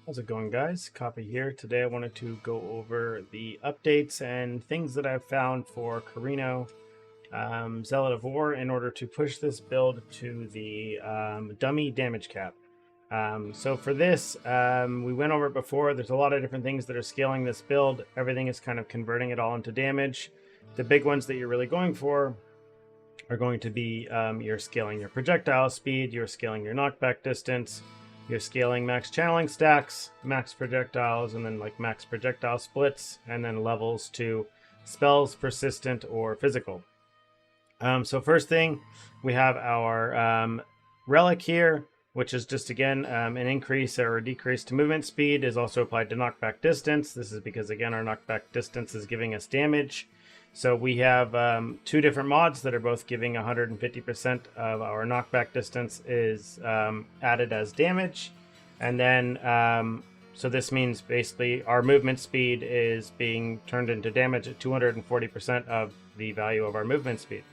How's it going, guys? Coffee here. Today I wanted to go over the updates and things that I've found for Carino, Zealot of War, in order to push this build to the dummy damage cap. So for this, we went over it before. There's a lot of different things that are scaling this build. Everything is kind of converting it all into damage. The big ones that you're really going for are going to be you're scaling your projectile speed, you're scaling your knockback distance, you're scaling max channeling stacks, max projectiles, and then like max projectile splits, and then levels to spells, persistent, or physical. So first thing, we have our relic here, which is just again an increase or a decrease to movement speed, is also applied to knockback distance. This is because again our knockback distance is giving us damage. So we have two different mods that are both giving 150% of our knockback distance is added as damage. And then, so this means basically our movement speed is being turned into damage at 240% of the value of our movement speed.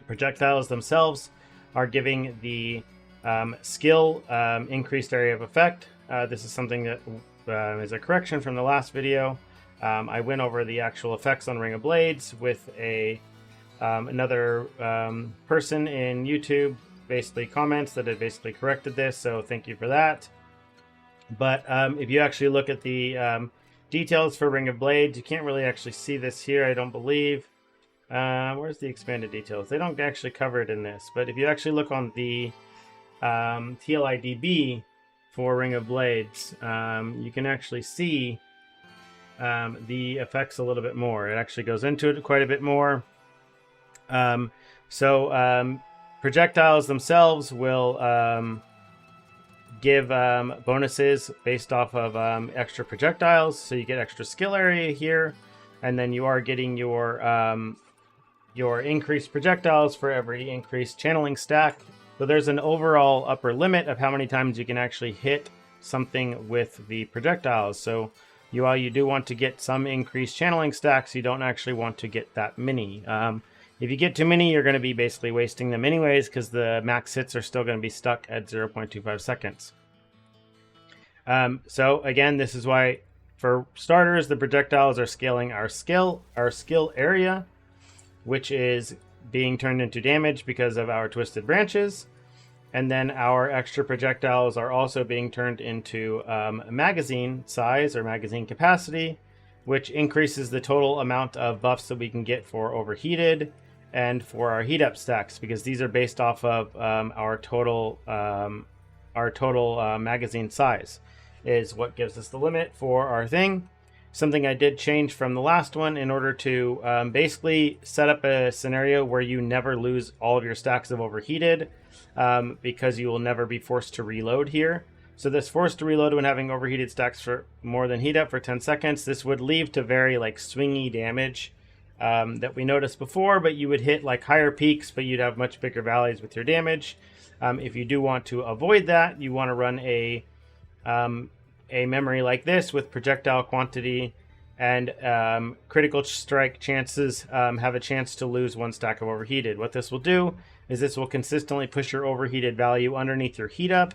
Projectiles themselves are giving the skill increased area of effect. This is something that is a correction from the last video. I went over the actual effects on Ring of Blades with another person in YouTube, basically comments that had basically corrected this, so thank you for that. But if you actually look at the details for Ring of Blades, you can't really actually see this here, I don't believe. Where's the expanded details? They don't actually cover it in this, but if you actually look on the TLIDB for Ring of Blades, you can actually see the effects a little bit more. It actually goes into it quite a bit more. Projectiles themselves will give bonuses based off of extra projectiles. So you get extra skill area here, and then you are getting your increased projectiles for every increased channeling stack. So there's an overall upper limit of how many times you can actually hit something with the projectiles. So while you do want to get some increased channeling stacks, you don't actually want to get that many. If you get too many, you're going to be basically wasting them anyways, because the max hits are still going to be stuck at 0.25 seconds. So again, this is why, for starters, the projectiles are scaling our skill area, which is being turned into damage because of our twisted branches. And then our extra projectiles are also being turned into magazine size or magazine capacity, which increases the total amount of buffs that we can get for overheated and for our heat up stacks, because these are based off of our total magazine size is what gives us the limit for our thing. Something I did change from the last one in order to basically set up a scenario where you never lose all of your stacks of overheated, because you will never be forced to reload here. So this forced to reload when having overheated stacks for more than heat up for 10 seconds, this would lead to very like swingy damage that we noticed before, but you would hit like higher peaks, but you'd have much bigger valleys with your damage. If you do want to avoid that, you want to run a memory like this with projectile quantity and critical strike chances have a chance to lose one stack of overheated. What this will do is this will consistently push your overheated value underneath your heat up,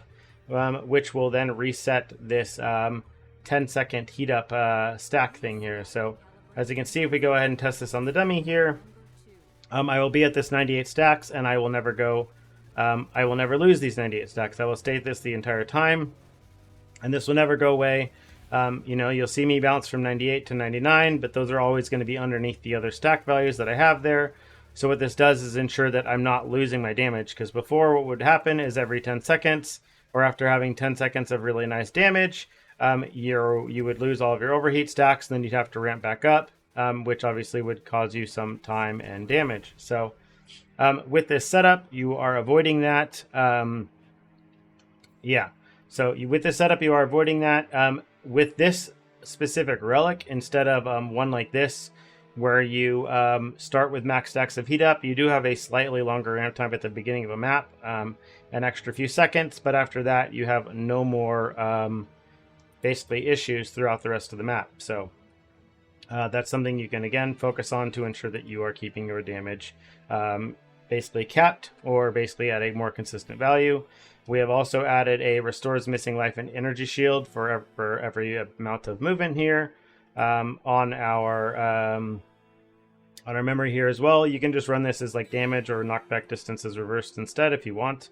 which will then reset this 10-second heat up stack thing here. So as you can see, if we go ahead and test this on the dummy here, I will be at this 98 stacks, and I will never lose these 98 stacks. I will stay at this the entire time, and this will never go away. You'll see me bounce from 98 to 99, but those are always going to be underneath the other stack values that I have there. So what this does is ensure that I'm not losing my damage, because before what would happen is every 10 seconds, or after having 10 seconds of really nice damage, you would lose all of your overheat stacks, and then you'd have to ramp back up, which obviously would cause you some time and damage. So with this setup, you are avoiding that. With this setup, you are avoiding that. With this specific relic, instead of one like this, where you start with max stacks of heat up, you do have a slightly longer ramp time at the beginning of a map, an extra few seconds, but after that, you have no more basically issues throughout the rest of the map. So that's something you can, again, focus on to ensure that you are keeping your damage basically capped, or basically at a more consistent value. We have also added a restores missing life and energy shield for every amount of movement here. On our memory here as well, you can just run this as like damage or knockback distance is reversed instead if you want.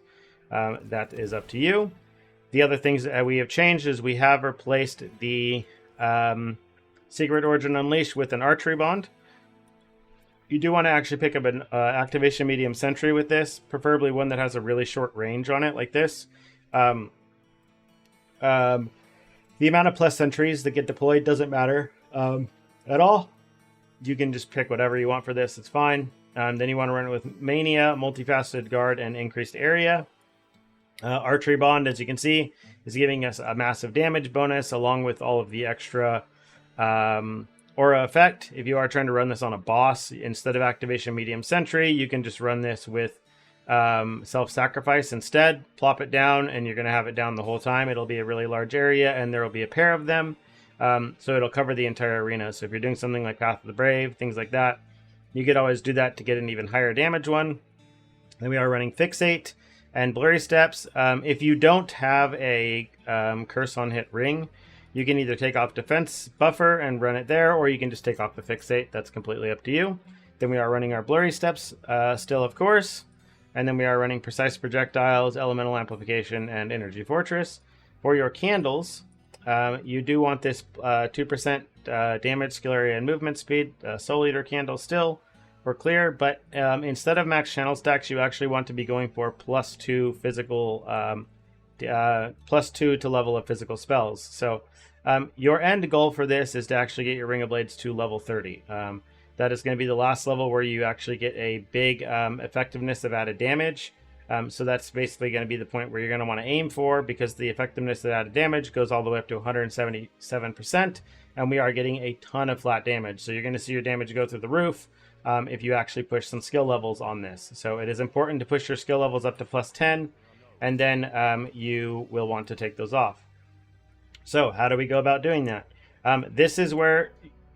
That is up to you. The other things that we have changed is we have replaced the Secret Origin Unleashed with an archery bond. You do want to actually pick up an activation medium sentry with this, preferably one that has a really short range on it like this. The amount of plus sentries that get deployed doesn't matter at all. You can just pick whatever you want for this, it's fine. Then you want to run it with Mania, Multifaceted Guard, and Increased Area. Archery Bond, as you can see, is giving us a massive damage bonus along with all of the extra aura effect. If you are trying to run this on a boss, instead of Activation Medium Sentry, you can just run this with Self-Sacrifice instead. Plop it down, and you're going to have it down the whole time. It'll be a really large area, and there will be a pair of them. So it'll cover the entire arena. So if you're doing something like Path of the Brave, things like that, you could always do that to get an even higher damage one. Then we are running Fixate and Blurry Steps. If you don't have a Curse on Hit ring, you can either take off Defense Buffer and run it there, or you can just take off the Fixate. That's completely up to you. Then we are running our Blurry Steps still, of course. And then we are running Precise Projectiles, Elemental Amplification, and Energy Fortress. For your candles, you do want this 2% damage, skill area, and movement speed. Soul Eater candle still for clear, but instead of max channel stacks, you actually want to be going for +2 physical, +2 to level of physical spells. So your end goal for this is to actually get your Ring of Blades to level 30. That is going to be the last level where you actually get a big effectiveness of added damage. So that's basically going to be the point where you're going to want to aim for, because the effectiveness of added damage goes all the way up to 177%, and we are getting a ton of flat damage. So you're going to see your damage go through the roof if you actually push some skill levels on this. So it is important to push your skill levels up to +10, and then you will want to take those off. So how do we go about doing that? This is where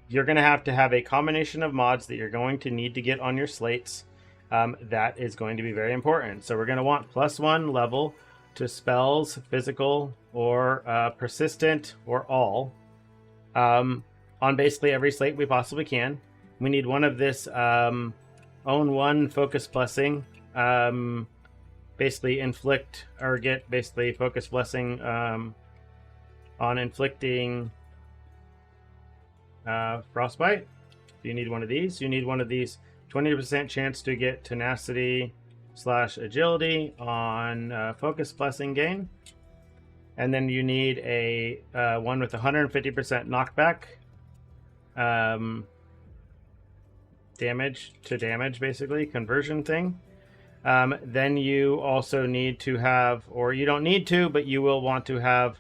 you're going to have a combination of mods that you're going to need to get on your slates. That is going to be very important. So we're going to want +1 level to spells, physical, or persistent, or all, on basically every slate we possibly can. We need one of this own one focus blessing, basically inflict or get basically focus blessing on inflicting frostbite. You need one of these. You need one of these 20% chance to get tenacity / agility on focus blessing gain. And then you need a one with 150% knockback, damage to damage, basically conversion thing. Then you also need to have, or you don't need to, but you will want to have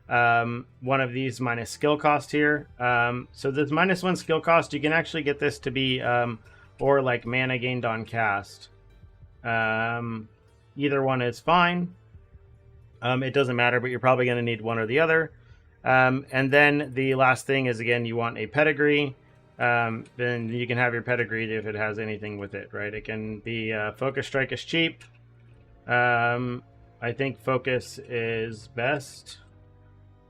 one of these minus skill cost here. So this -1 skill cost, you can actually get this to be or like mana gained on cast. Either one is fine. It doesn't matter, but you're probably going to need one or the other. And then the last thing is, again, you want a pedigree. Then you can have your pedigree if it has anything with it, right? It can be Focus Strike is cheap. I think Focus is best.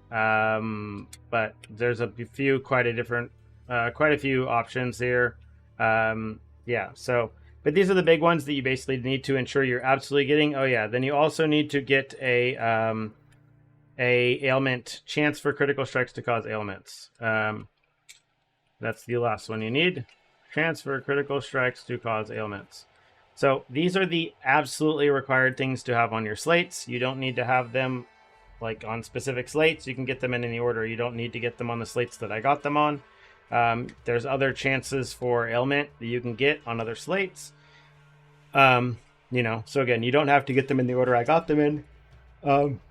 But there's a few, quite a few options here. Yeah, so, but these are the big ones that you basically need to ensure you're absolutely getting. Oh yeah, then you also need to get a ailment, chance for critical strikes to cause ailments. That's the last one you need. Chance for critical strikes to cause ailments. So these are the absolutely required things to have on your slates. You don't need to have them like on specific slates. You can get them in any order. You don't need to get them on the slates that I got them on. There's other chances for ailment that you can get on other slates. You know, so again, you don't have to get them in the order I got them in.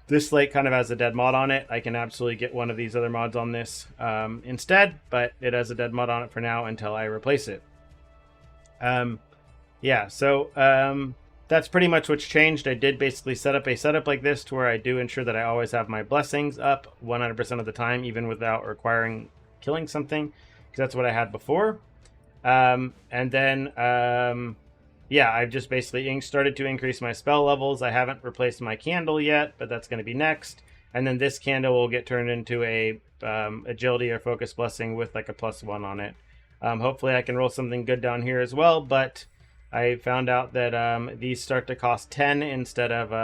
This slate kind of has a dead mod on it. I can absolutely get one of these other mods on this instead, but it has a dead mod on it for now until I replace it. Yeah, so that's pretty much what's changed. I did basically set up a setup like this to where I do ensure that I always have my blessings up 100% of the time, even without requiring killing something, because that's what I had before. And then yeah, I've just basically started to increase my spell levels. I haven't replaced my candle yet, but that's going to be next. And then this candle will get turned into a agility or focus blessing with like a +1 on it. Hopefully I can roll something good down here as well, but I found out that these start to cost 10 instead of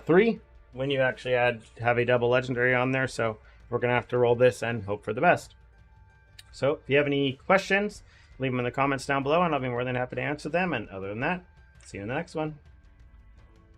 3 when you actually have a double legendary on there. So we're going to have to roll this and hope for the best. So if you have any questions, leave them in the comments down below and I'll be more than happy to answer them. And other than that, see you in the next one.